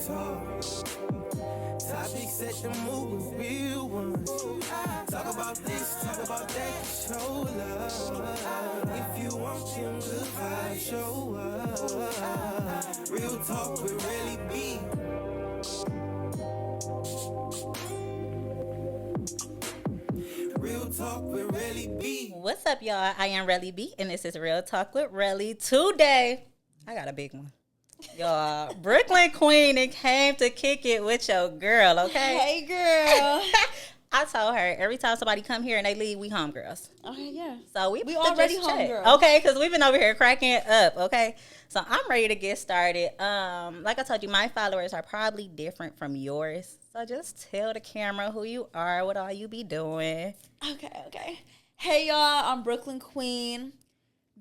talk. Topics set the mood with real ones. Talk about this, talk about that, show love. If you want them good vibes, show up. Real talk with Relly B. Real talk with Relly B. What's up, y'all? I am Relly B, and this is Real Talk with Relly. Today, I got a big one. Y'all, Brooklyn Queen and came to kick it with your girl, okay? Hey, girl. I told her every time somebody come here and they leave, we homegirls. Okay, yeah. So we already just check, homegirls. okay? Because we've been over here cracking up, okay? So I'm ready to get started. Like I told you, my followers are probably different from yours. So just tell the camera who you are, what all you be doing. Okay. Hey, y'all. I'm Brooklyn Queen.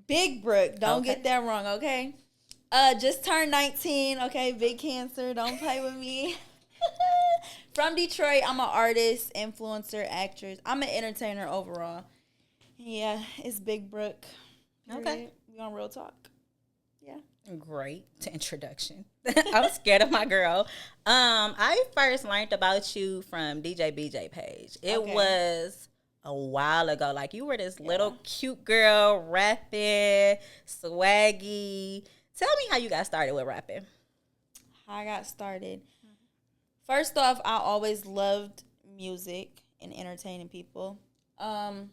Big Brooke. Don't get that wrong, okay? Just turned 19, okay? Big Cancer. Don't play with me. From Detroit. I'm an artist, influencer, actress. I'm an entertainer overall. Yeah, it's Big Brooke. Okay. We on Real Talk. Yeah. Great introduction. I'm scared of my girl. I first learned about you from DJ BJ page. It was a while ago. Like, you were this little cute girl rapping, swaggy. Tell me how you got started with rapping. How I got started. First off, I always loved music and entertaining people. I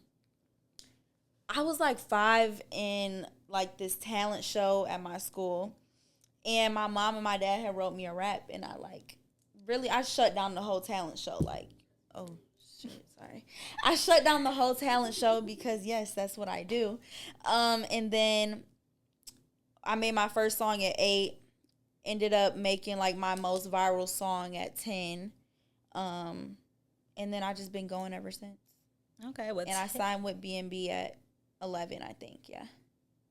was like 5 in like this talent show at my school, and my mom and my dad had wrote me a rap, and I shut down the whole talent show. Like, oh shit, sorry, I shut down the whole talent show because yes, that's what I do. And then I made my first song at 8. Ended up making like my most viral song at 10. And then I just been going ever since. Okay, and I signed with B&B at 11, I think. Yeah.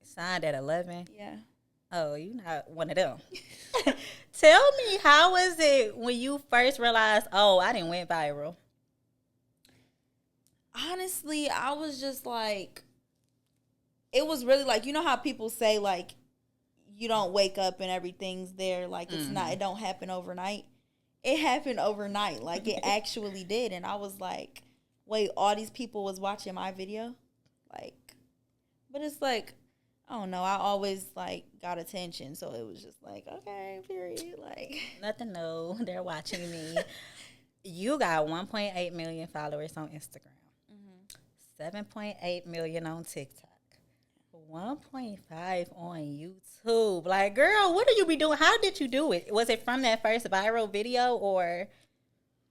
Signed at 11? Yeah. Oh, you not one of them. Tell me, how was it when you first realized, oh, I didn't went viral? Honestly, I was just like, it was really like, you know how people say like, you don't wake up and everything's there. Like, it's not, it don't happen overnight. It happened overnight. Like, it actually did. And I was like, wait, all these people was watching my video? Like, but it's like, I don't know. I always, like, got attention. So it was just like, okay, period. Like, nothing new. They're watching me. You got 1.8 million followers on Instagram. 7.8 million on TikTok. 1.5 on YouTube. Like, girl, what do you be doing? How did you do it? Was it from that first viral video or?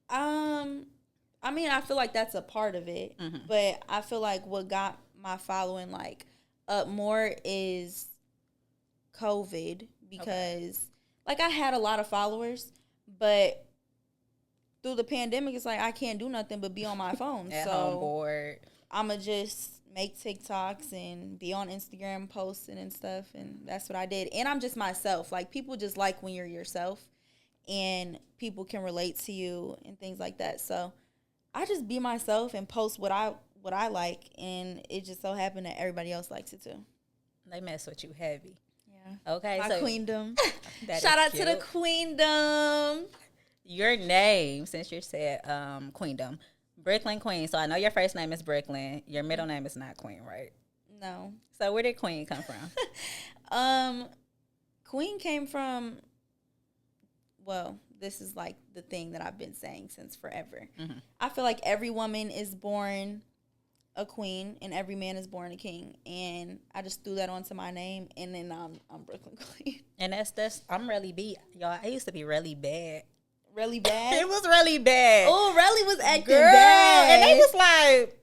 I mean, I feel like that's a part of it, but I feel like what got my following like up more is COVID, because like I had a lot of followers, but through the pandemic, it's like I can't do nothing but be on my phone. At so home bored. I'ma just make TikToks and be on Instagram posting and stuff, and that's what I did. And I'm just myself. Like, people just like when you're yourself, and people can relate to you and things like that. So I just be myself and post what I like, and it just so happened that everybody else likes it too. They mess with you heavy. Yeah. Okay, My so queendom. that Shout is out to the cute. queendom. Your name, since you said queendom, Brooklyn Queen. So I know your first name is Brooklyn. Your middle name is not Queen, right? No. So where did Queen come from? Queen came from, well, this is like the thing that I've been saying since forever. I feel like every woman is born a queen and every man is born a king, and I just threw that onto my name, and then I'm Brooklyn Queen. And that's I'm really B. Y'all, I used to be really bad. Really bad? It was really bad. Oh, Relly was acting Girl, bad. and they was like,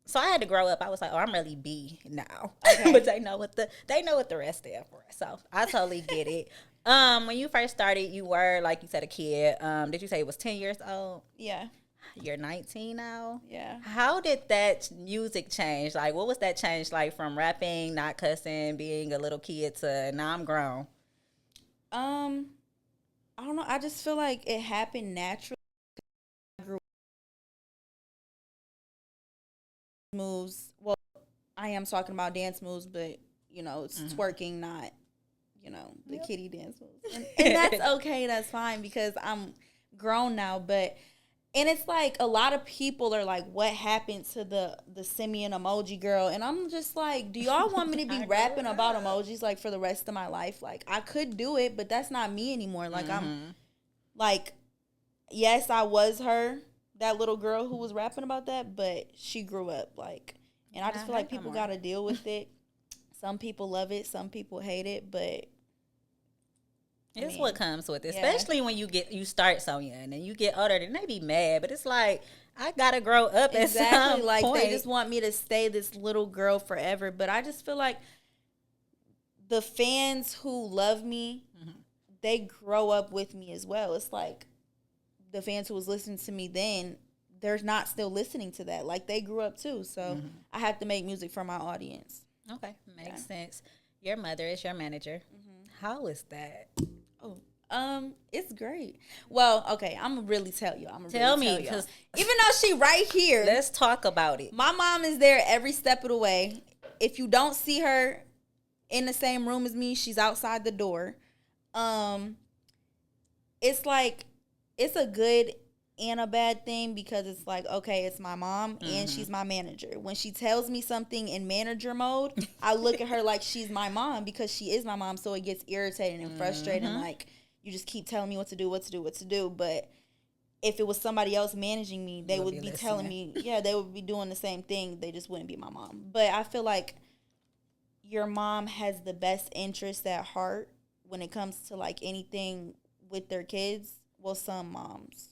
so I had to grow up. I was like, oh, I'm really B now. Okay. But they know what the rest stand for. So I totally get it. When you first started, you were, like you said, a kid. Did you say it was 10 years old? Yeah. You're 19 now? Yeah. How did that music change? Like, what was that change like from rapping, not cussing, being a little kid to now I'm grown? I don't know. I just feel like it happened naturally. I grew moves. Well, I am talking about dance moves, but you know, it's twerking, not you know, the kitty dance moves. And that's okay. That's fine because I'm grown now. But, and it's like a lot of people are like, what happened to the simian emoji girl? And I'm just like, do y'all want me to be rapping about emojis like for the rest of my life? Like, I could do it, but that's not me anymore. Like, I'm like, yes, I was her, that little girl who was rapping about that, but she grew up. Like, and I just feel like people got to deal with it. Some people love it, some people hate it, but it's what comes with it, especially when you start so young and you get older. Then they be mad, but it's like I gotta grow up at some like point. They just want me to stay this little girl forever. But I just feel like the fans who love me, they grow up with me as well. It's like the fans who was listening to me then, they're not still listening to that. Like they grew up too. So I have to make music for my audience. Okay, makes sense. Your mother is your manager. How is that? It's great. Well, okay, I'm gonna really tell you. Tell me, because even though she right here, let's talk about it. My mom is there every step of the way. If you don't see her in the same room as me, she's outside the door. It's like it's a good and a bad thing because it's like, okay, it's my mom and she's my manager. When she tells me something in manager mode, I look at her like she's my mom because she is my mom. So it gets irritating and frustrating. Like you just keep telling me what to do. But if it was somebody else managing me, they would be telling me, they would be doing the same thing. They just wouldn't be my mom. But I feel like your mom has the best interest at heart when it comes to like anything with their kids. Well, some moms.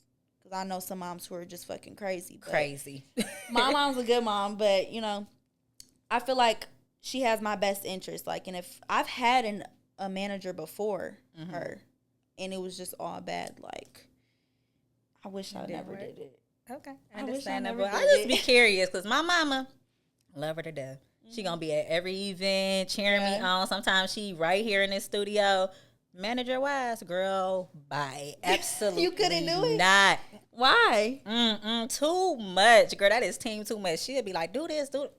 I know some moms who are just fucking crazy. My mom's a good mom, but, you know, I feel like she has my best interest. Like, and if I've had a manager before her, and it was just all bad, like, I wish I never did it. Okay. Understandable. I just be curious because my mama, love her to death. She going to be at every event, cheering me on. Sometimes she right here in this studio. Manager wise, girl, bye. Absolutely. You couldn't do it? Not. Why? Too much, girl. That is team too much. She'll be like, do this, do it.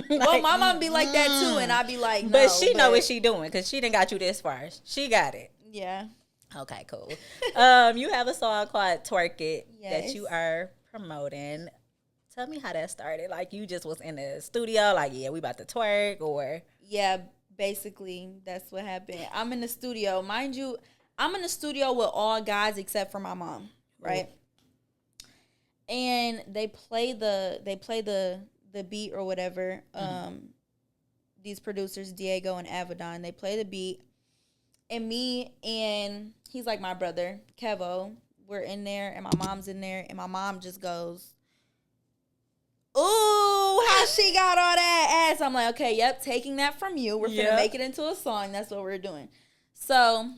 Like, well, my mom be like that too, and I be like, no. But she know what she doing because she done got you this far. She got it. Yeah. Okay, cool. You have a song called Twerk It that you are promoting. Tell me how that started. Like, you just was in the studio, like, we about to twerk, or? Yeah, basically, that's what happened. I'm in the studio. Mind you, I'm in the studio with all guys except for my mom, right? Ooh. And they play the beat or whatever. These producers, Diego and Avedon, they play the beat. And me and he's like my brother, Kevo, we're in there, and my mom's in there, and my mom just goes, ooh, how she got all that ass. I'm like, okay, yep, taking that from you. We're finna make it into a song. That's what we're doing. So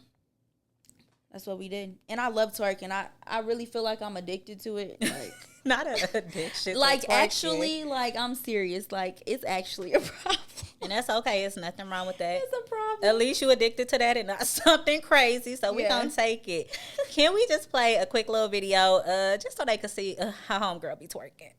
that's what we did. And I love twerking. I really feel like I'm addicted to it. Like, not an addiction. Like, actually, like, I'm serious. Like, it's actually a problem. And that's okay. It's nothing wrong with that. It's a problem. At least you addicted to that and not something crazy. So we gonna take it. Can we just play a quick little video, just so they can see how homegirl be twerking?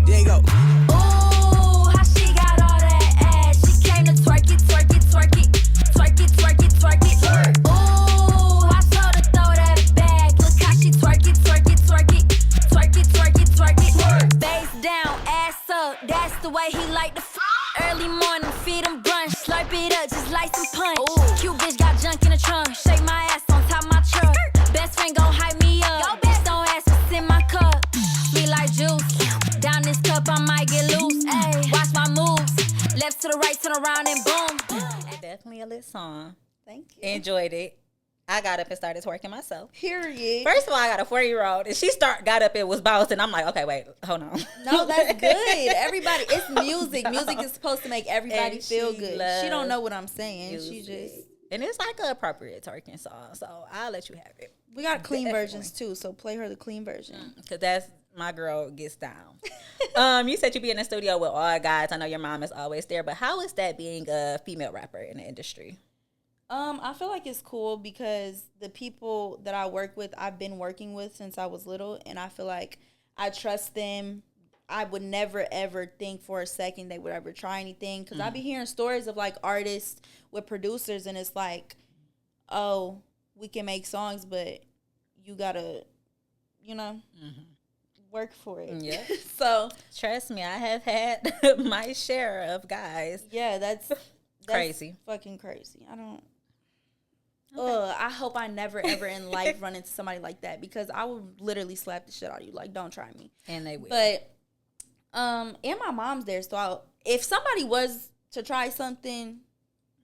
There you go. Ooh, how she got all that ass. She came to twerk it, twerk it, twerk it, twerk it, twerk it, twerk it, twerk. Ooh, I told her throw that back. Look how she twerk it, twerk it, twerk it, twerk it, twerk it, twerk it, twerk. Face down, ass up. That's the way he like to f. Early morning, feed him brunch, slurp it up just like some punch. Ooh. Cute bitch got junk in the trunk, shake my ass on top my truck. Best friend gon' hype me up, bitch don't ask what's in my cup. Sweet like juice, down this cup I might get loose. Ay, watch my moves, left to the right, turn around and boom. Definitely a lit song. Thank you. Enjoyed it. I got up and started twerking myself. Period. First of all, I got a 4-year-old, and she got up and was bouncing. I'm like, okay, wait, hold on. No, that's good. Everybody, it's music. Music is supposed to make everybody feel good. She don't know what I'm saying. She just, and it's like an appropriate twerking song, so I'll let you have it. We got clean versions too, so play her the clean version. Because that's my girl gets down. You said you be in the studio with all guys. I know your mom is always there, but how is that being a female rapper in the industry? I feel like it's cool because the people that I work with, I've been working with since I was little, and I feel like I trust them. I would never ever think for a second they would ever try anything, because I be hearing stories of like artists with producers, and it's like, oh, we can make songs, but you gotta, you know, work for it. Yeah. So Trust me, I have had my share of guys. yeah, that's Crazy. fucking crazy. I don't. I hope I never ever in life run into somebody like that, because I would literally slap the shit out of you. Like, don't try me. And they will. But and my mom's there, so if somebody was to try something,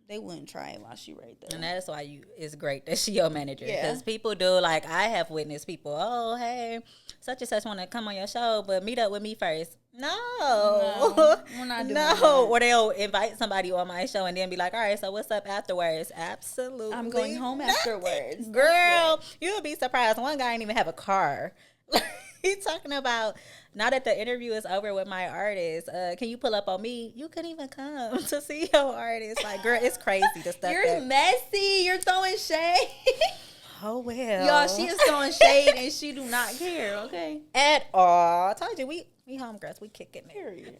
they wouldn't try it while she right there. And that's why it's great that she your manager. Yeah. Because people do, like, I have witnessed people, oh, hey, such and such want to come on your show, but meet up with me first. No, we're not doing no. that. Or they'll invite somebody on my show and then be like, all right, so what's up afterwards? Absolutely. I'm going home afterwards. Girl, you'll be surprised. One guy didn't even have a car. He's talking about, now that the interview is over with my artist, can you pull up on me? You couldn't even come to see your artist. Like, girl, it's crazy the stuff. You're messy. You're throwing shade. Oh, well. Y'all, she is throwing shade and she do not care, okay? At all. I told you, we homegirls, we kicking it. Period.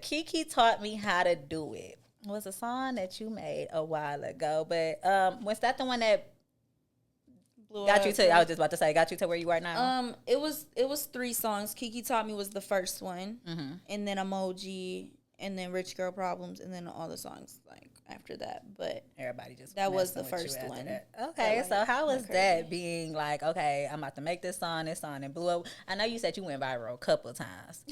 Kiki taught me how to do it. It was a song that you made a while ago, but was that the one that got you to? I was just about to say, got you to where you are now. It was 3 songs. Kiki Taught Me was the first one, and then Emoji, and then Rich Girl Problems, and then all the songs like after that. But Everybody just that was the messing with you first after one. that. Okay, That so went- how was went that crazy. being like? Okay, I'm about to make this song, and blew up. I know you said you went viral a couple of times.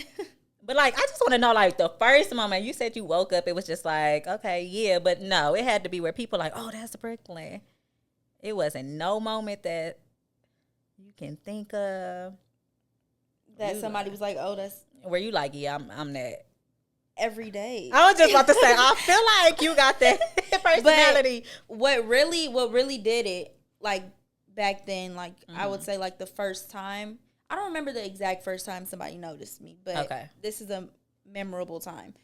But, like, I just want to know, like, the first moment you said you woke up, it was just like, okay, yeah. But, no, it had to be where people like, oh, that's Brooklyn. It wasn't no moment that you can think of that somebody was like, "Oh, that's where you like, yeah, I'm that. every day." I was just about to say, I feel like you got that personality. What really did it, like back then, like I would say, like the first time. I don't remember the exact first time somebody noticed me, but this is a memorable time.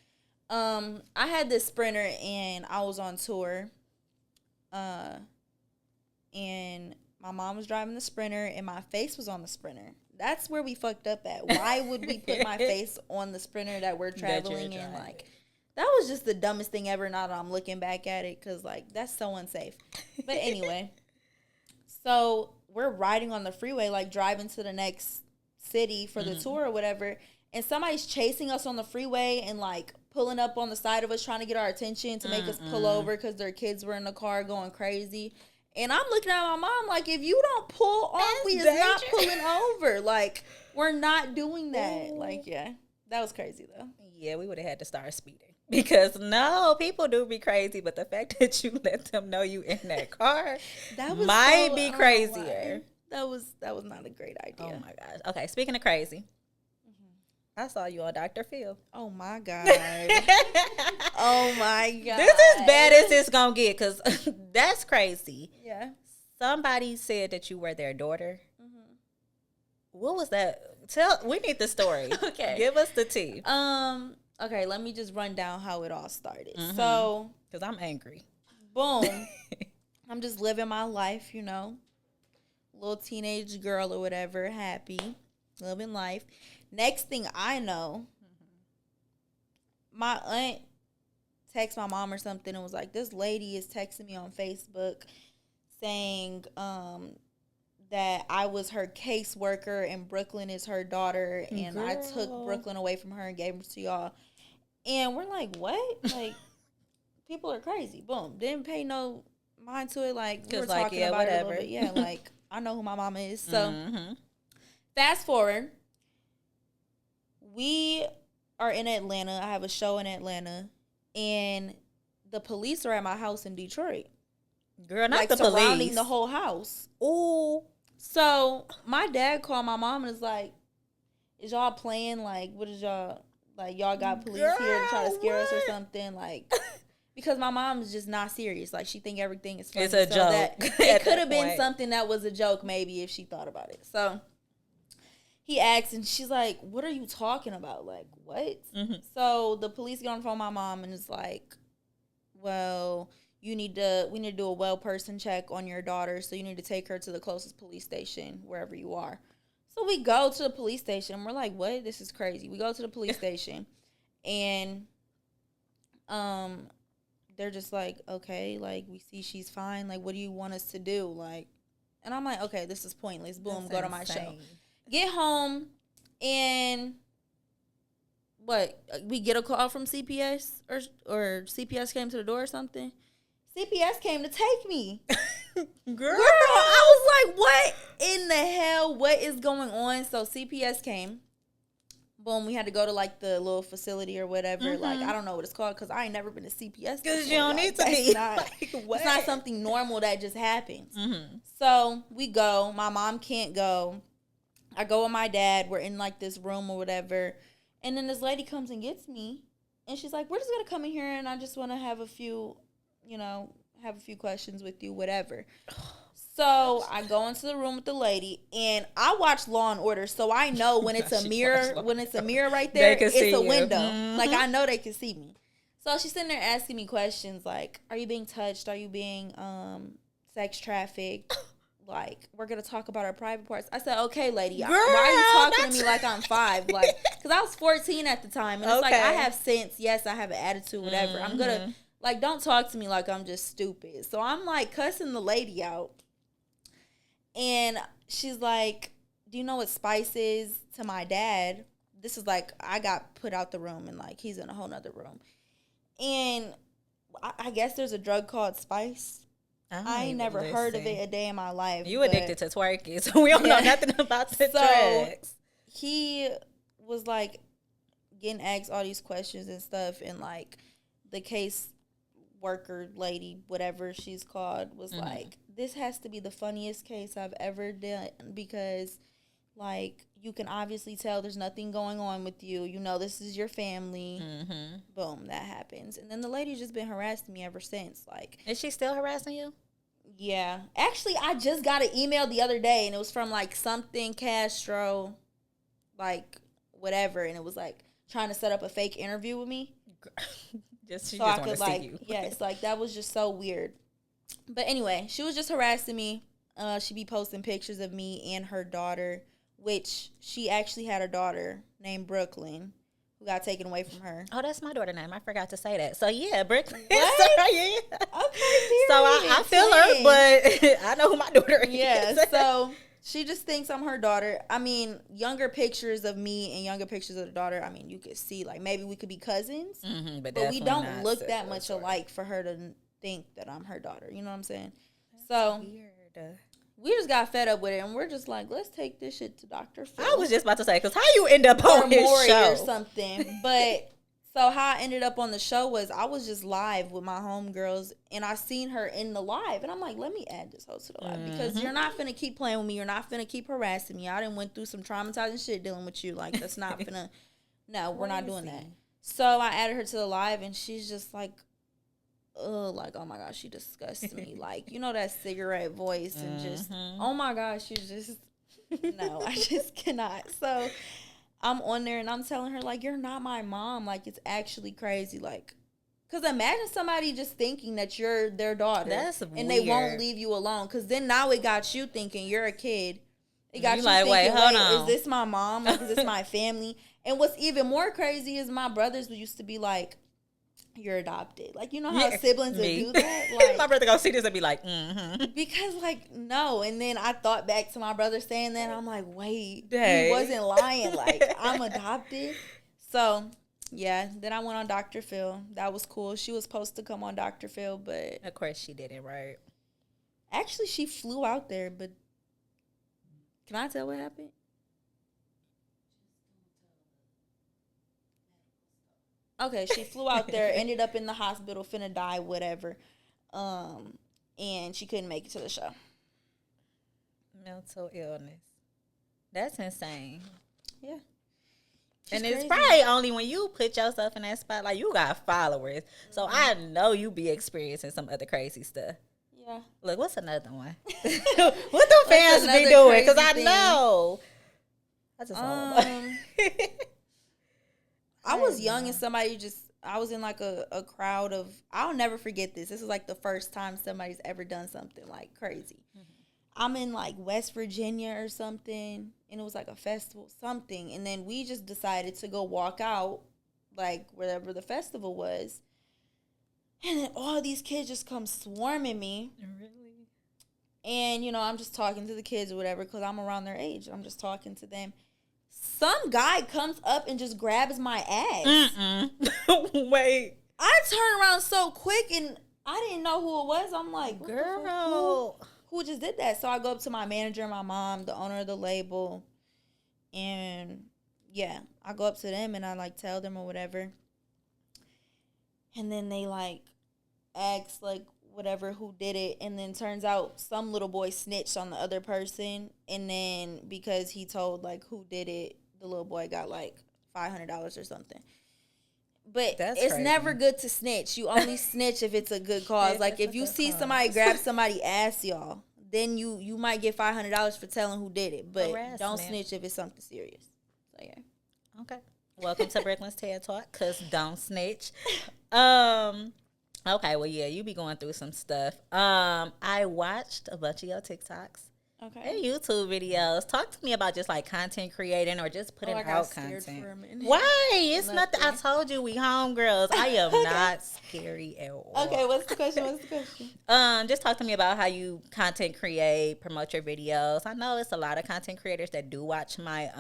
I had this Sprinter and I was on tour, and my mom was driving the Sprinter and my face was on the Sprinter. That's where we fucked up at. Why would we put my face on the Sprinter that we're traveling in? Like, that was just the dumbest thing ever. Now that I'm looking back at it, because like that's so unsafe. But anyway, so we're riding on the freeway, like driving to the next city for the tour or whatever, and somebody's chasing us on the freeway and like pulling up on the side of us, trying to get our attention to make us pull over because their kids were in the car going crazy. And I'm looking at my mom like, if you don't pull off, we is not pulling over. Like, we're not doing that. Like, yeah, that was crazy though. Yeah, we would have had to start speeding. Because no, people do be crazy, but the fact that you let them know you in that car That was might so- be I don't know crazier. why. That was not a great idea. Oh my gosh. Okay, speaking of crazy, I saw you on Dr. Phil. Oh my God. Oh my God. This is bad as it's gonna get, because that's crazy. Yeah. Somebody said that you were their daughter. What was that? We need the story. Okay. Give us the tea. Okay, let me just run down how it all started. So, Because I'm angry. boom. I'm just living my life, you know. Little teenage girl or whatever, happy, living life. Next thing I know, my aunt texted my mom or something and was like, this lady is texting me on Facebook saying that I was her caseworker and Brooklyn is her daughter, and I took Brooklyn away from her and gave her to y'all. And we're like, what? Like, people are crazy. Boom. Didn't pay no mind to it. Like, we were like, talking yeah, about it a whatever. little bit. Yeah, like, I know who my mama is. So, fast forward. We are in Atlanta. I have a show in Atlanta. And the police are at my house in Detroit. Girl, not like, the surrounding police. the whole house. Ooh. So, my dad called my mom and was like, is y'all playing? Like, what is y'all... Like, y'all got police here to try to scare us or something. Like, because my mom is just not serious. Like, she think everything is funny. It's a joke. That at it could that have been point. something that was a joke maybe if she thought about it. So, he asked, and she's like, what are you talking about? Like, what? So, the police get on the phone with my mom, and it's like, well, we need to do a well person check on your daughter, so you need to take her to the closest police station, wherever you are. So we go to the police station and we're like, what? This is crazy. We go to the police station and they're just like, okay, like we see she's fine. Like, what do you want us to do? Like, and I'm like, okay, this is pointless. Boom, That's go to my insane. show. Get home and we get a call from CPS or CPS came to the door or something. CPS came to take me. Girl, I was like, what in the hell? What is going on? So CPS came. Boom, we had to go to like the little facility or whatever. Like, I don't know what it's called because I ain't never been to CPS. Because you don't need to be. It's not something normal that just happens. So we go. My mom can't go. I go with my dad. We're in like this room or whatever. And then this lady comes and gets me. And she's like, we're just going to come in here and I just want to have a few, have a few questions with you, whatever. So I go into the room with the lady, and I watch Law and Order, so I know when it's a mirror, right there, it's a window. Like, I know they can see me. So she's sitting there asking me questions like, are you being touched? Are you being sex trafficked? Like, we're going to talk about our private parts. I said, okay, lady, Girl, why are you talking to me like I'm 5? Like, because I was 14 at the time. And it's like, I have sense. Yes, I have an attitude, whatever. I'm going to, like, don't talk to me like I'm just stupid. So I'm, like, cussing the lady out. And she's like, do you know what spice is to my dad? This is, like, I got put out the room, and, like, he's in a whole nother room. And I guess there's a drug called spice. I ain't never heard of it a day in my life. You addicted to Twerk It, so we don't know nothing about the drugs. He was like getting asked all these questions and stuff, and like the case worker lady, whatever she's called, was like, this has to be the funniest case I've ever done because like you can obviously tell there's nothing going on with you. You know, this is your family. Boom, that happens. And then the lady's just been harassing me ever since. Like, is she still harassing you? Yeah. Actually, I just got an email the other day, and it was from, like, something Castro, like, whatever. And it was, like, trying to set up a fake interview with me. She just want to like, see you. Yes, like, that was just so weird. But anyway, she was just harassing me. She'd be posting pictures of me and her daughter, which she actually had a daughter named Brooklyn, who got taken away from her. Oh, that's my daughter's name. I forgot to say that. So, yeah, Brooklyn. What? Yeah. Okay, so, I feel her, but I know who my daughter is. Yeah, so she just thinks I'm her daughter. I mean, younger pictures of me and younger pictures of the daughter, I mean, you could see, like, maybe we could be cousins, but we don't look that much alike for her to think that I'm her daughter. You know what I'm saying? That's weird. We just got fed up with it, and we're just like, let's take this shit to Dr. Phil. I was just about to say, because how you end up on his show? Or something. But so how I ended up on the show was I was just live with my homegirls, and I seen her in the live, and I'm like, let me add this hoe to the live, because you're not finna keep playing with me. You're not finna keep harassing me. I done went through some traumatizing shit dealing with you. Like, that's not finna, no, we're not doing that. So I added her to the live, and she's just like, like, oh my gosh, she disgusts me. Like, you know, that cigarette voice and just, oh my gosh, she's just, no, I just cannot. So I'm on there and I'm telling her, like, you're not my mom. Like, it's actually crazy. Like, because imagine somebody just thinking that you're their daughter. That's and weird. They won't leave you alone. Because then now it got you thinking you're a kid. It got you like, thinking, hold on. Is this my mom? Like, is this my family? And what's even more crazy is my brothers used to be like, you're adopted. Like, you know how siblings would do that? Like, my brother gonna see this and be like, because, like, no. And then I thought back to my brother saying that. I'm like, wait, Dang. He wasn't lying. Like, I'm adopted. So, yeah. Then I went on Dr. Phil. That was cool. She was supposed to come on Dr. Phil, but of course she didn't, right? Actually, she flew out there, but can I tell what happened? Okay, she flew out there, ended up in the hospital, finna die, whatever. And she couldn't make it to the show. Mental illness. That's insane. Yeah. And it's probably only when you put yourself in that spot, like, you got followers. So I know you be experiencing some other crazy stuff. Yeah. Look, what's another one? What the fans be doing? Because I know. I just I was young and somebody I was in like a crowd of, I'll never forget this. This is like the first time somebody's ever done something like crazy. I'm in like West Virginia or something, and it was like a festival, something. And then we just decided to go walk out, like wherever the festival was. And then all these kids just come swarming me. Really? And, you know, I'm just talking to the kids or whatever because I'm around their age. I'm just talking to them. Some guy comes up and just grabs my ass. Wait. I turn around so quick and I didn't know who it was. I'm like, what Girl. the fuck? Who just did that? So I go up to my manager and my mom, the owner of the label. And, yeah, I go up to them and I, like, tell them or whatever. And then they, like, ask, like, whatever, who did it. And then turns out some little boy snitched on the other person. And then because he told, like, who did it, the little boy got, like, $500 or something. But it's crazy. never good to snitch. You only snitch if it's a good cause. Like, if you see somebody grab somebody's ass, y'all, then you might get $500 for telling who did it. But Harassment. don't snitch if it's something serious. So, yeah. Okay. Welcome to Brooklyn's TED Talk, because don't snitch. Okay, well, yeah, you be going through some stuff. I watched a bunch of your TikToks Okay. and YouTube videos. Talk to me about just, like, content creating or just putting I got out scared content. for a minute. Why? It's Nothing. nothing. I told you we homegirls. I am not scary at all. Okay, what's the question? Just talk to me about how you content create, promote your videos. I know it's a lot of content creators that do watch my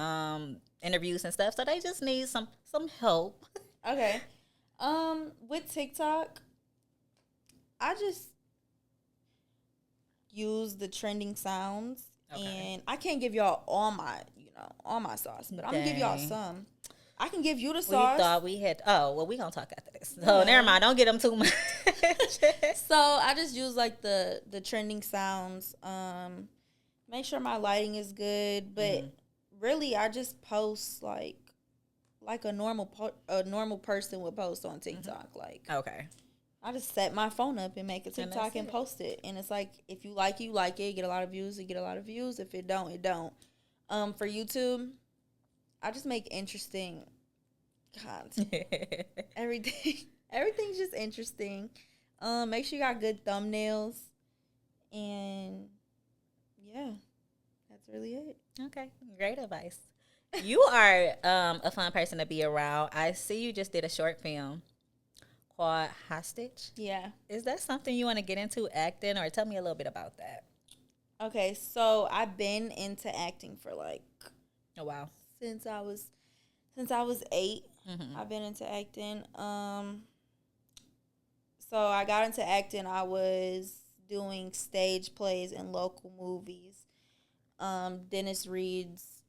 interviews and stuff, so they just need some help. Okay. With TikTok, I just use the trending sounds, and I can't give y'all all my sauce, but I'm gonna give y'all Dang. some. I can give you the We sauce. thought we had. Oh, well, we gonna talk after this. So never mind. Don't get them too much. So I just use like the trending sounds. Make sure my lighting is good, but really I just post like a normal person would post on TikTok. Like, Okay. I just set my phone up and make a TikTok and post it. And it's like, if you like it, you like it. You get a lot of views, you get a lot of views. If it don't, it don't. For YouTube, I just make interesting content. Everything's just interesting. Make sure you got good thumbnails. And, yeah, that's really it. Okay. Great advice. You are a fun person to be around. I see you just did a short film called Hostage. Yeah. Is that something you want to get into, acting, or tell me a little bit about that? Okay, so I've been into acting for like Oh, wow. since I was 8. I've been into acting. So I got into acting. I was doing stage plays in local movies. Dennis Reed's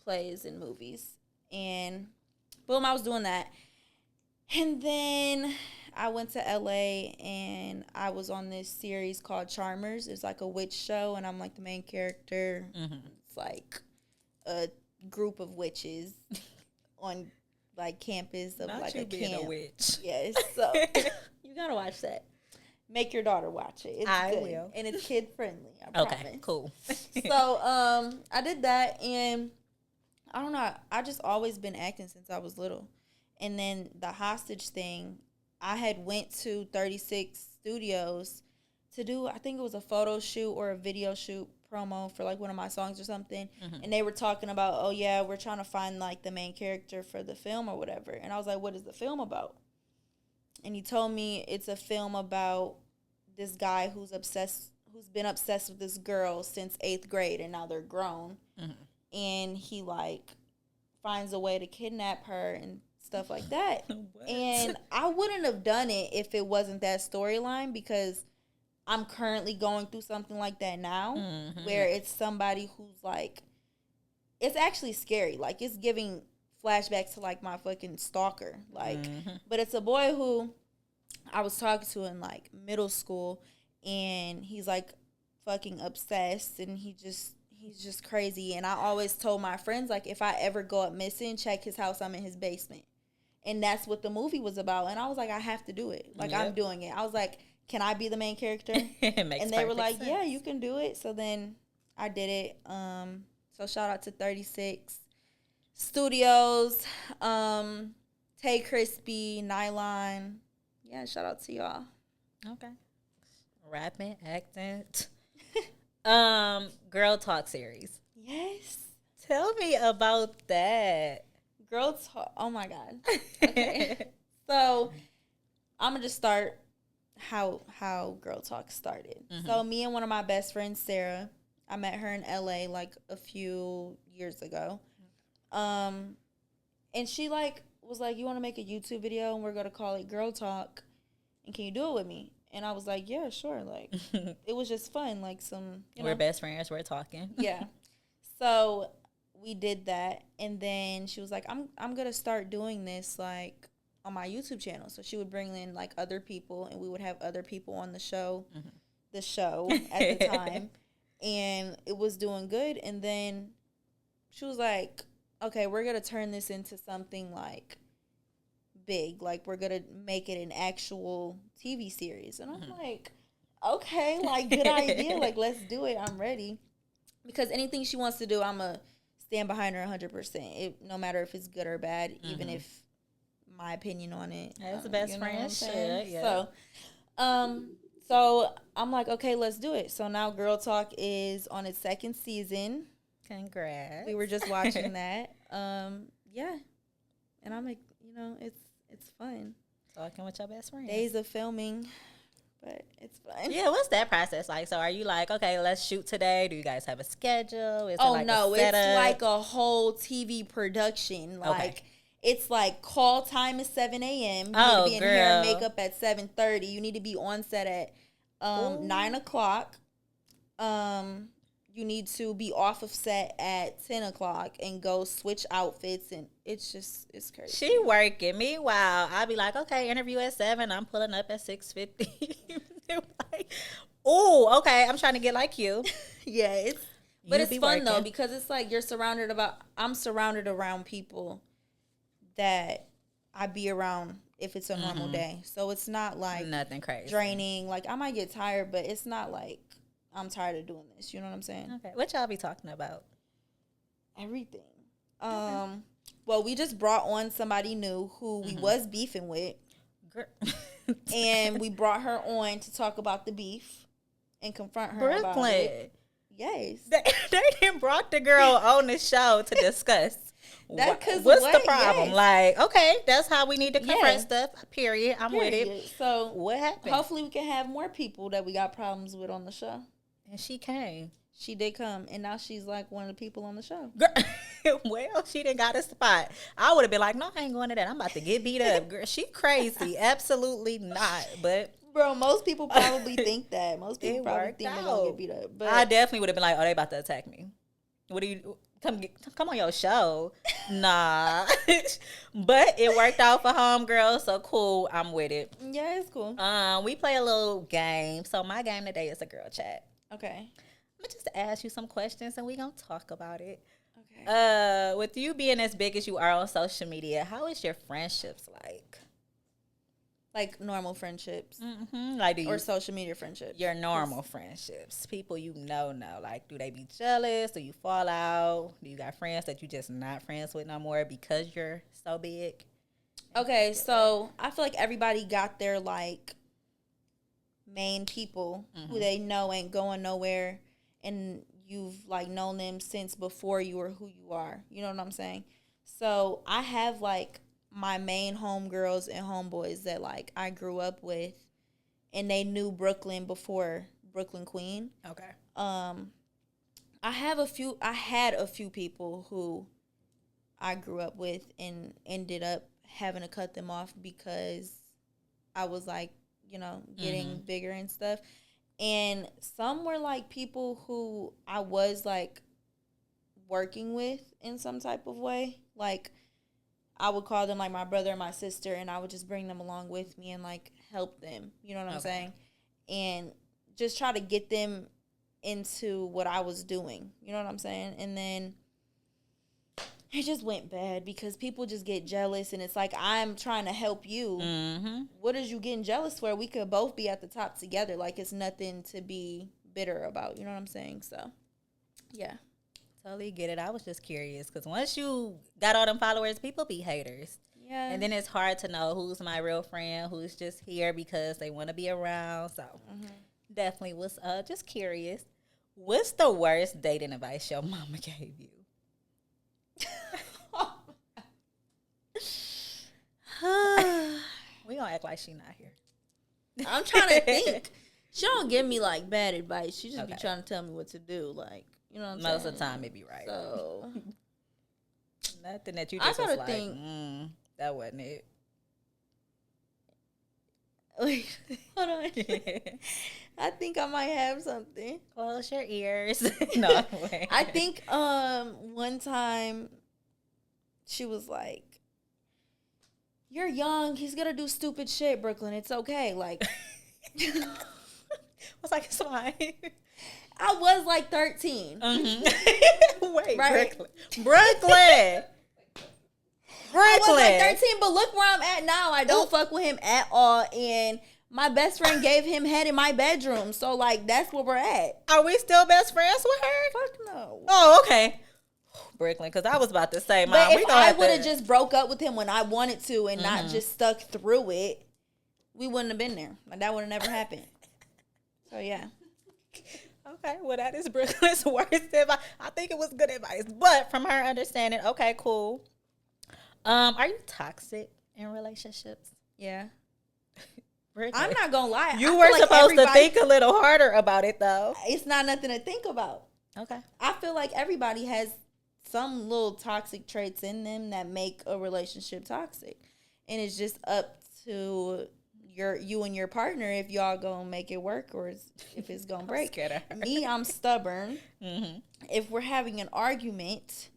plays and movies. And boom, I was doing that. And then I went to LA and I was on this series called Charmers. It's like a witch show, and I'm like the main character. It's like a group of witches on like campus of Not like you a being camp. a witch. Yes, so you gotta watch that. Make your daughter watch it. It's I good. will. And it's kid friendly. I Okay, promise. cool. So I did that, and I don't know. I just always been acting since I was little. And then the hostage thing, I had went to 36 Studios to do, I think it was a photo shoot or a video shoot promo for like one of my songs or something. And they were talking about, oh yeah, we're trying to find like the main character for the film or whatever. And I was like, what is the film about? And he told me it's a film about this guy who's been obsessed with this girl since 8th grade, and now they're grown. And he like finds a way to kidnap her and stuff like that. And I wouldn't have done it if it wasn't that storyline, because I'm currently going through something like that now, where it's somebody who's like, it's actually scary. Like, it's giving flashbacks to like my fucking stalker. Like, but it's a boy who I was talking to in like middle school, and he's like fucking obsessed, and he's just crazy. And I always told my friends, like, if I ever go up missing, check his house. I'm in his basement. And that's what the movie was about. And I was like, I have to do it. Like, I'm doing it. I was like, can I be the main character? And they were like, yeah, you can do it. So then I did it. So shout out to 36 Studios, Tay Crispy, Nylon. Yeah, shout out to y'all. Okay. Rapping, acting. Girl Talk series. Yes. Tell me about that. Girl Talk. Oh my God. Okay. So I'm gonna just start how Girl Talk started. So me and one of my best friends, Sarah, I met her in LA like a few years ago. And she like was like, "You want to make a YouTube video and we're gonna call it Girl Talk, and can you do it with me?" And I was like, "Yeah, sure." Like it was just fun, like some We're best friends. We're talking. Yeah. So we did that, and then she was like, I'm gonna start doing this like on my YouTube channel." So she would bring in like other people, and we would have other people on the show, at the time, and it was doing good. And then she was like, "Okay, we're gonna turn this into something like big. Like we're gonna make it an actual TV series." And I'm like, "Okay, like good idea. Like let's do it. I'm ready." Because anything she wants to do, I'm going to stand behind her 100%. No matter if it's good or bad, even if my opinion on it. As the best friend should, yeah. So I'm like, okay, let's do it. So now Girl Talk is on its second season. Congrats. We were just watching that. Yeah. And I'm like, it's fun. Talking with your best friend. Days of filming. But it's fun. Yeah, what's that process like? So are you like, okay, let's shoot today? Do you guys have a schedule? Is Oh, it like no, a it's setup? like a whole TV production. Like, it's like call time is 7 a.m. You need to be in hair and makeup at 7:30. You need to be on set at 9 o'clock. You need to be off of set at 10 o'clock and go switch outfits. And it's crazy. She working. Meanwhile, I'll be like, okay, interview at 7. I'm pulling up at 6:50. Like, oh, okay, I'm trying to get like you. Yeah, but it's fun working. though, because it's like I'm surrounded around people that I be around if it's a normal day. So it's not like nothing crazy, draining. Like I might get tired, but it's not like I'm tired of doing this. You know what I'm saying? Okay. What y'all be talking about? Everything. Well, we just brought on somebody new who we was beefing with. And we brought her on to talk about the beef and confront her about it. Yes. They didn't brought the girl on the show to discuss. What's the problem? Yes. Like, okay, that's how we need to confront stuff. Period. I'm with it. So what happened? Hopefully we can have more people that we got problems with on the show. And she came. She did come, and now she's like one of the people on the show. Girl, well, she didn't got a spot. I would have been like, no, I ain't going to that. I'm about to get beat up. Girl, she crazy. Absolutely not. But bro, most people probably think that. Most people probably think they're gonna get beat up. But I definitely would have been like, oh, they about to attack me. What do you come on your show? Nah. But it worked out for homegirl, so cool. I'm with it. Yeah, it's cool. We play a little game. So my game today is a girl chat. Okay. I'm gonna just ask you some questions and we gonna talk about it. Okay. With you being as big as you are on social media, how is your friendships like? Like normal friendships, like or social media friendships. Your normal friendships, people you know. Like, do they be jealous? Do you fall out? Do you got friends that you just not friends with no more because you're so big? Okay, so I feel like everybody got their like main people who they know ain't going nowhere, and you've like known them since before you were who you are. You know what I'm saying? So I have like my main homegirls and homeboys that like I grew up with, and they knew Brooklyn before Brooklyn Queen. Okay. I had a few people who I grew up with and ended up having to cut them off because I was like, getting bigger and stuff. And some were like people who I was like working with in some type of way. Like I would call them like my brother and my sister, and I would just bring them along with me and like help them. You know what I'm saying? And just try to get them into what I was doing. You know what I'm saying? And then it just went bad because people just get jealous, and it's like, I'm trying to help you. What is you getting jealous for? We could both be at the top together. Like, it's nothing to be bitter about. You know what I'm saying? So, yeah. Totally get it. I was just curious because once you got all them followers, people be haters. Yeah. And then it's hard to know who's my real friend, who's just here because they want to be around. So, definitely was just curious. What's the worst dating advice your mama gave you? We gonna act like she not here. I'm trying to think. She don't give me like bad advice. She just be Okay. trying to tell me what to do. Like, you know what I'm saying? Most of the time, it be right. So Nothing that you I just was gotta like, think. that wasn't it. Wait, hold on. I think I might have something. Close your ears. No, wait. I think one time she was like, "You're young. He's gonna do stupid shit, Brooklyn. It's okay." Like, I was like, it's fine. I was like 13. Wait, Right. Brooklyn. I was like 13, but look where I'm at now. I don't fuck with him at all, and my best friend gave him head in my bedroom. So like, that's where we're at. Are we still best friends with her? Fuck no. Oh, okay. Brooklyn, because I was about to say, Mom, But we if gonna I have would have to. just broke up with him when I wanted to and not just stuck through it, we wouldn't have been there. Like, that would have never happened. So yeah. Okay, well, that is Brooklyn's worst advice. I think it was good advice, but from her understanding, okay, cool. Are you toxic in relationships? Yeah. Brooklyn? I'm not gonna lie. You I were feel like supposed to everybody- think a little harder about it, though. It's not nothing to think about. Okay. I feel like everybody has some little toxic traits in them that make a relationship toxic, and it's just up to you and your partner if y'all gonna make it work or if it's gonna break. scared of her. Me, I'm stubborn. Mm-hmm. If we're having an argument,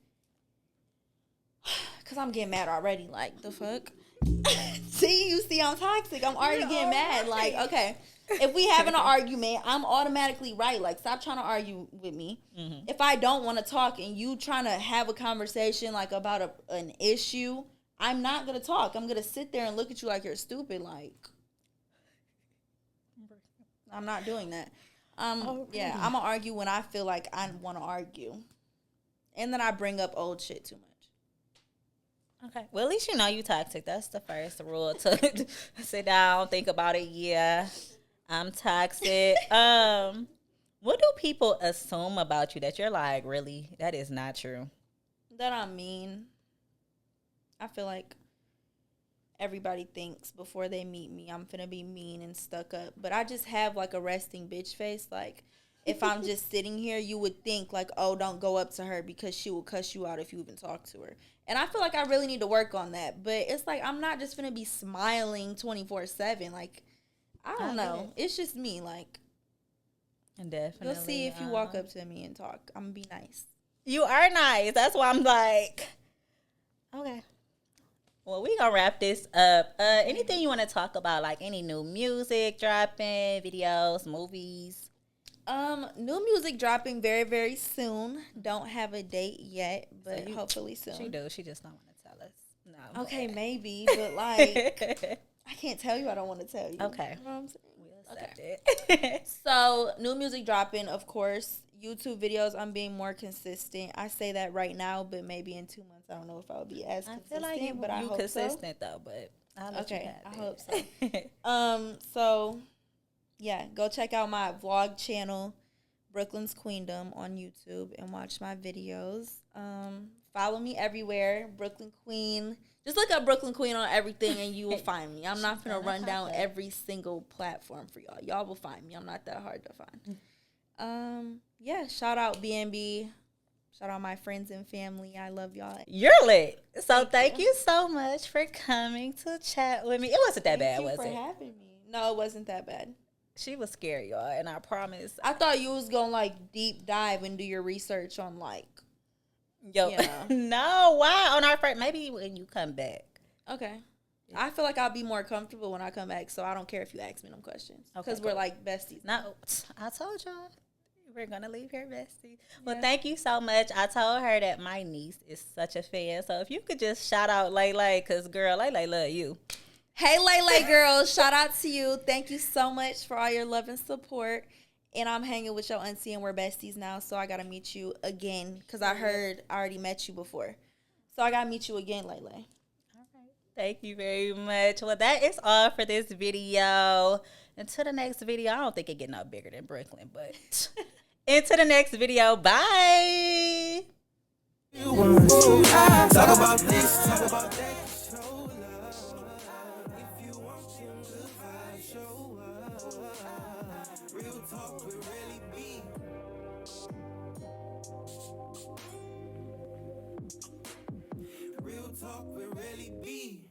because I'm getting mad already, like, the fuck? You see I'm toxic. I'm already getting mad. Like, okay, if we having an argument, I'm automatically right. Like, stop trying to argue with me. Mm-hmm. If I don't want to talk and you trying to have a conversation, like, about an issue, I'm not going to talk. I'm going to sit there and look at you like you're stupid. Like, I'm not doing that. Yeah, I'm going to argue when I feel like I want to argue. And then I bring up old shit too much. Okay. Well, at least you know you toxic. That's the first rule to sit down, think about it. Yeah, I'm toxic. What do people assume about you that you're like, really? That is not true. That I'm mean. I feel like everybody thinks before they meet me I'm finna be mean and stuck up. But I just have like a resting bitch face. Like, if I'm just sitting here, you would think like, oh, don't go up to her because she will cuss you out if you even talk to her. And I feel like I really need to work on that. But it's like, I'm not just finna be smiling 24/7. Like, I don't know. It's just me. Like, Definitely. you'll see if you walk up to me and talk. I'm gonna be nice. You are nice. That's why I'm like, okay. Well, we gonna wrap this up. Anything you want to talk about? Like any new music dropping, videos, movies? New music dropping very, very soon. Don't have a date yet, but hopefully soon. She do. She just don't want to tell us. No. Okay, maybe, but like, I can't tell you. I don't want to tell you. Okay. You know what I'm saying? We'll accept it. So, new music dropping, of course. YouTube videos, I'm being more consistent. I say that right now, but maybe in 2 months, I don't know if I'll be as I consistent. feel like you, but I you hope consistent though. But I'll let you Okay, have I it. hope so. So, yeah, go check out my vlog channel, Brooklyn's Queendom, on YouTube and watch my videos. Follow me everywhere, Brooklyn Queen. Just look up Brooklyn Queen on everything and you will find me. I'm not going to run down every single platform for y'all. Y'all will find me. I'm not that hard to find. Yeah, shout out BNB. Shout out my friends and family. I love y'all. You're lit. So thank you so much for coming to chat with me. It wasn't that bad, was Thank you it? for having me. No, it wasn't that bad. She was scary, y'all, and I promise. I thought you was gonna like deep dive and do your research on like. Yo, You know. no, why on our first? Maybe when you come back. Okay. I feel like I'll be more comfortable when I come back, so I don't care if you ask me them questions because Okay, we're cool. like besties. No, I told y'all we're gonna leave here bestie. Well, thank you so much. I told her that my niece is such a fan, so if you could just shout out Lele, cause girl, Lele love you. Hey, Lele girls, shout out to you. Thank you so much for all your love and support. And I'm hanging with your auntie and we're besties now, so I gotta meet you again because I heard I already met you before. So I gotta meet you again, Lele. Thank you very much. Well, that is all for this video. Until the next video, I don't think it get no bigger than Brooklyn, but Into the next video. Bye. Talk about this, talk about that. Show love. If you want him good vibes, show up. Real talk will really be. Real talk will really be.